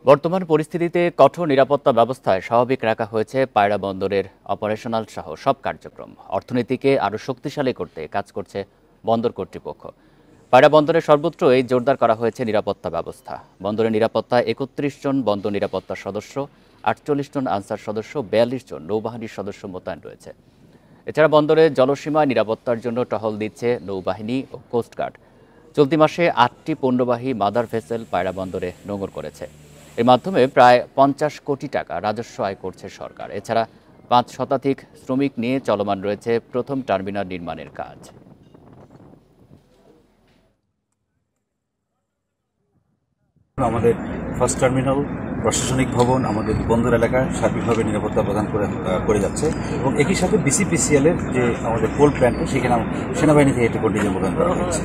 বর্তমান পরিস্থিতিতে কঠোর নিরাপত্তা ব্যবস্থায় স্বাভাবিক রাখা হয়েছে পায়রা বন্দরের অপারেশনাল সহ সব কার্যক্রম। অর্থনীতিকে আরও শক্তিশালী করতে কাজ করছে বন্দর কর্তৃপক্ষ। পায়রা বন্দরের সর্বত্রই জোরদার করা হয়েছে নিরাপত্তা ব্যবস্থা। বন্দরের নিরাপত্তায় ৩১ জন বন্দর নিরাপত্তা সদস্য, ৪৮ জন আনসার সদস্য, ৪২ জন নৌবাহিনীর সদস্য মোতায়েন রয়েছে। এছাড়া বন্দরের জলসীমায় নিরাপত্তার জন্য টহল দিচ্ছে নৌবাহিনী ও কোস্টগার্ড। চলতি মাসে ৮টি পণ্যবাহী মাদার ভেসেল পায়রা বন্দরে নোঙর করেছে। এর মাধ্যমে প্রায় ৫০ কোটি টাকা রাজস্ব আয় করছে সরকার। এছাড়া ৫ শতাধিক শ্রমিক নিয়ে চলমান রয়েছে প্রথম টার্মিনাল নির্মাণের কাজ। আমাদের ফার্স্ট টার্মিনাল, প্রশাসনিক ভবন, আমাদের বন্দর এলাকায় সার্বিকভাবে নিরাপত্তা প্রদান করে যাচ্ছে এবং একই সাথে বিসিপিসিএল এর যে আমাদের কোল প্ল্যান্ট সেখানে সেনাবাহিনী থেকে একটি কন্টিনজেন্ট প্রদান করা হচ্ছে।